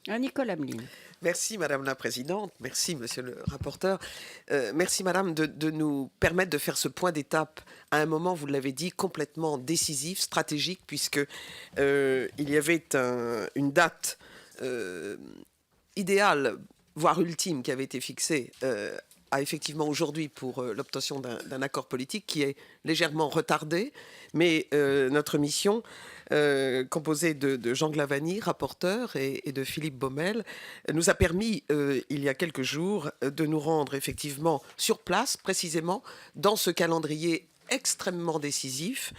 Nicole Ameline. Merci Madame la Présidente, merci Monsieur le rapporteur, merci Madame de nous permettre de faire ce point d'étape à un moment, vous l'avez dit, complètement décisif, stratégique, puisque il y avait une date idéale, voire ultime, qui avait été fixée à effectivement aujourd'hui pour l'obtention d'un accord politique qui est légèrement retardé, mais notre mission composée de Jean Glavany, rapporteur, et de Philippe Baumel, nous a permis, il y a quelques jours, de nous rendre effectivement sur place, précisément, dans ce calendrier extrêmement décisif,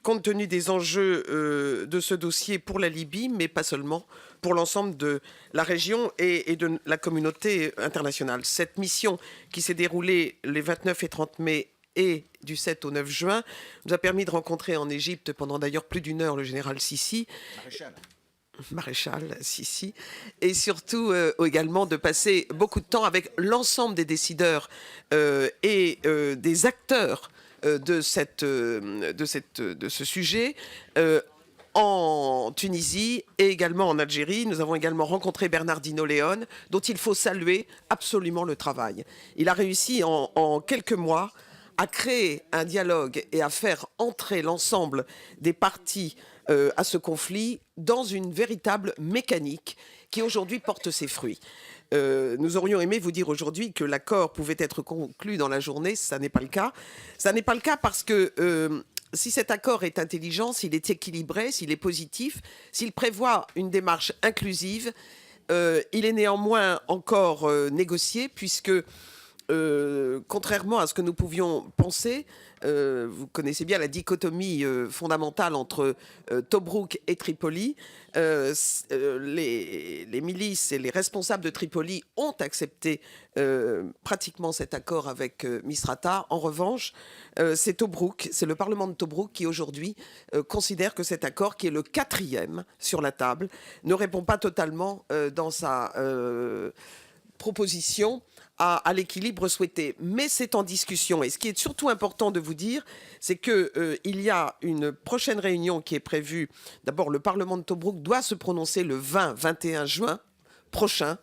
compte tenu des enjeux de ce dossier pour la Libye, mais pas seulement, pour l'ensemble de la région et de la communauté internationale. Cette mission qui s'est déroulée les 29 et 30 mai et du 7 au 9 juin nous a permis de rencontrer en Égypte pendant d'ailleurs plus d'une heure le général Sissi. Maréchal Sissi, et surtout également de passer beaucoup de temps avec l'ensemble des décideurs et des acteurs de ce sujet en Tunisie et également en Algérie. Nous avons également rencontré Bernardino Léon, dont il faut saluer absolument le travail. Il a réussi en quelques mois à créer un dialogue et à faire entrer l'ensemble des parties à ce conflit dans une véritable mécanique qui aujourd'hui porte ses fruits. Nous aurions aimé vous dire aujourd'hui que l'accord pouvait être conclu dans la journée, ça n'est pas le cas. Ça n'est pas le cas parce que si cet accord est intelligent, s'il est équilibré, s'il est positif, s'il prévoit une démarche inclusive, il est néanmoins encore négocié puisque contrairement à ce que nous pouvions penser, vous connaissez bien la dichotomie fondamentale entre Tobrouk et Tripoli. Les milices et les responsables de Tripoli ont accepté pratiquement cet accord avec Misrata. En revanche, c'est Tobrouk, c'est le Parlement de Tobrouk qui aujourd'hui considère que cet accord, qui est le 4e sur la table, ne répond pas totalement dans sa proposition à l'équilibre souhaité. Mais c'est en discussion. Et ce qui est surtout important de vous dire, c'est qu'il y a une prochaine réunion qui est prévue. D'abord, le Parlement de Tobrouk doit se prononcer le 20-21 juin prochain.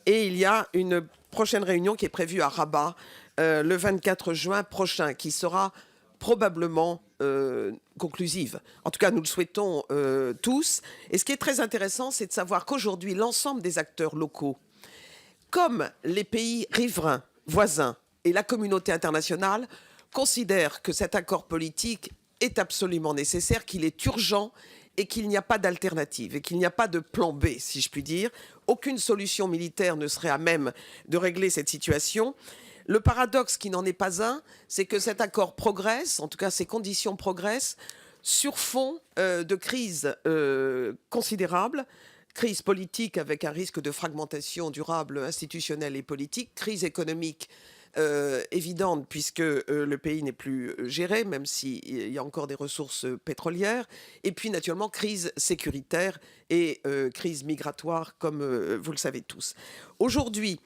Et il y a une prochaine réunion qui est prévue à Rabat le 24 juin prochain, qui sera probablement conclusive. En tout cas, nous le souhaitons tous. Et ce qui est très intéressant, c'est de savoir qu'aujourd'hui, l'ensemble des acteurs locaux, comme les pays riverains, voisins et la communauté internationale, considèrent que cet accord politique est absolument nécessaire, qu'il est urgent et qu'il n'y a pas d'alternative et qu'il n'y a pas de plan B, si je puis dire. Aucune solution militaire ne serait à même de régler cette situation. Le paradoxe qui n'en est pas un, c'est que cet accord progresse, en tout cas ses conditions progressent, sur fond de crise considérable, crise politique avec un risque de fragmentation durable institutionnelle et politique, crise économique évidente puisque le pays n'est plus géré, même s'il y a encore des ressources pétrolières, et puis naturellement crise sécuritaire et crise migratoire, comme vous le savez tous. Aujourd'hui,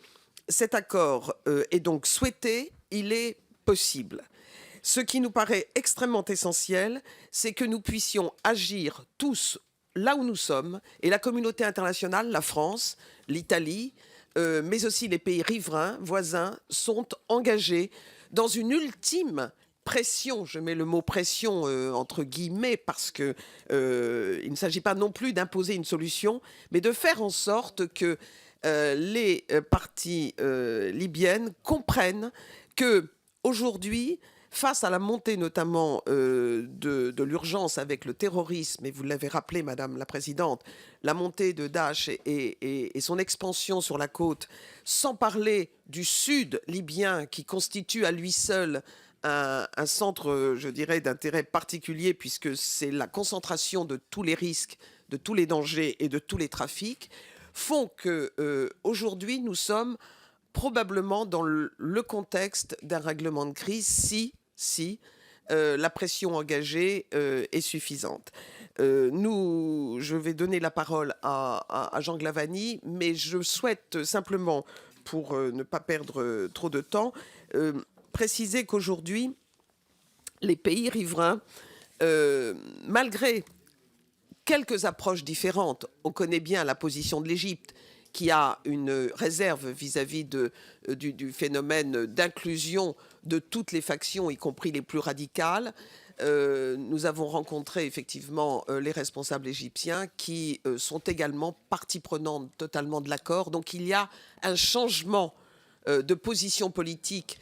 cet accord est donc souhaité, il est possible. Ce qui nous paraît extrêmement essentiel, c'est que nous puissions agir tous là où nous sommes, et la communauté internationale, la France, l'Italie, mais aussi les pays riverains, voisins, sont engagés dans une ultime pression, je mets le mot pression entre guillemets, parce que il ne s'agit pas non plus d'imposer une solution, mais de faire en sorte que les parties libyennes comprennent que aujourd'hui, face à la montée notamment de l'urgence avec le terrorisme, et vous l'avez rappelé Madame la Présidente, la montée de Daesh et son expansion sur la côte, sans parler du sud libyen qui constitue à lui seul un centre, je dirais, d'intérêt particulier puisque c'est la concentration de tous les risques, de tous les dangers et de tous les trafics, font que aujourd'hui nous sommes probablement dans le contexte d'un règlement de crise si la pression engagée est suffisante. Je vais donner la parole à Jean Glavany, mais je souhaite simplement, pour ne pas perdre trop de temps, préciser qu'aujourd'hui, les pays riverains, malgré quelques approches différentes. On connaît bien la position de l'Égypte, qui a une réserve vis-à-vis du phénomène d'inclusion de toutes les factions, y compris les plus radicales. Nous avons rencontré effectivement les responsables égyptiens qui sont également partie prenante totalement de l'accord. Donc il y a un changement de position politique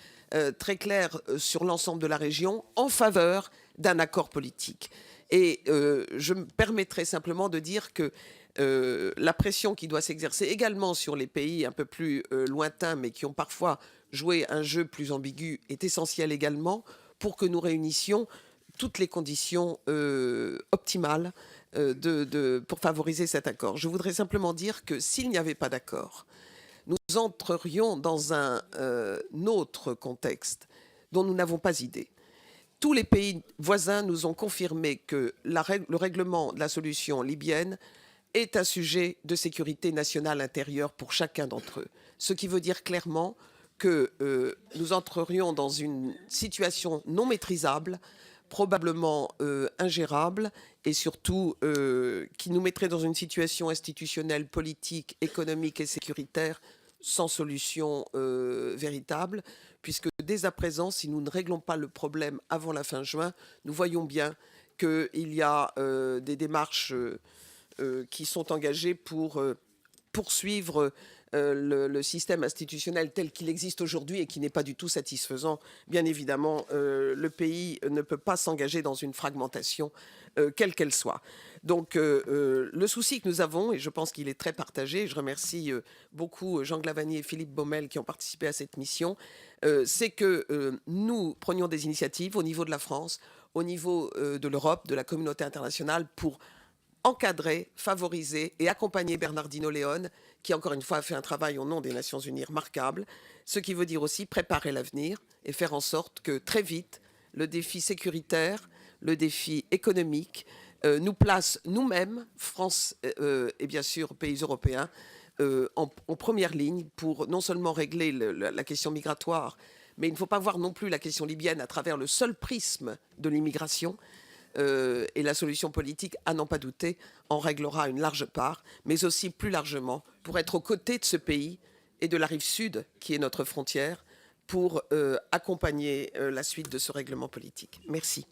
très clair sur l'ensemble de la région en faveur d'un accord politique. Et je me permettrai simplement de dire que la pression qui doit s'exercer également sur les pays un peu plus lointains, mais qui ont parfois joué un jeu plus ambigu, est essentielle également pour que nous réunissions toutes les conditions optimales pour favoriser cet accord. Je voudrais simplement dire que s'il n'y avait pas d'accord, nous entrerions dans un autre contexte dont nous n'avons pas idée. Tous les pays voisins nous ont confirmé que le règlement de la solution libyenne est un sujet de sécurité nationale intérieure pour chacun d'entre eux. Ce qui veut dire clairement que nous entrerions dans une situation non maîtrisable, probablement ingérable, et surtout qui nous mettrait dans une situation institutionnelle, politique, économique et sécuritaire sans solution véritable, puisque dès à présent, si nous ne réglons pas le problème avant la fin juin, nous voyons bien qu'il y a des démarches qui sont engagées pour poursuivre le système institutionnel tel qu'il existe aujourd'hui et qui n'est pas du tout satisfaisant. Bien évidemment, le pays ne peut pas s'engager dans une fragmentation, quelle qu'elle soit. Donc, le souci que nous avons, et je pense qu'il est très partagé, je remercie beaucoup Jean Glavany et Philippe Baumel qui ont participé à cette mission, c'est que nous prenions des initiatives au niveau de la France, au niveau de l'Europe, de la communauté internationale, pour encadrer, favoriser et accompagner Bernardino Léon, qui encore une fois a fait un travail au nom des Nations Unies remarquable, ce qui veut dire aussi préparer l'avenir et faire en sorte que très vite, le défi sécuritaire, le défi économique nous place nous-mêmes, France et bien sûr pays européens, en première ligne pour non seulement régler la question migratoire, mais il ne faut pas voir non plus la question libyenne à travers le seul prisme de l'immigration. Et la solution politique, à n'en pas douter, en réglera une large part, mais aussi plus largement pour être aux côtés de ce pays et de la rive sud, qui est notre frontière, pour accompagner la suite de ce règlement politique. Merci.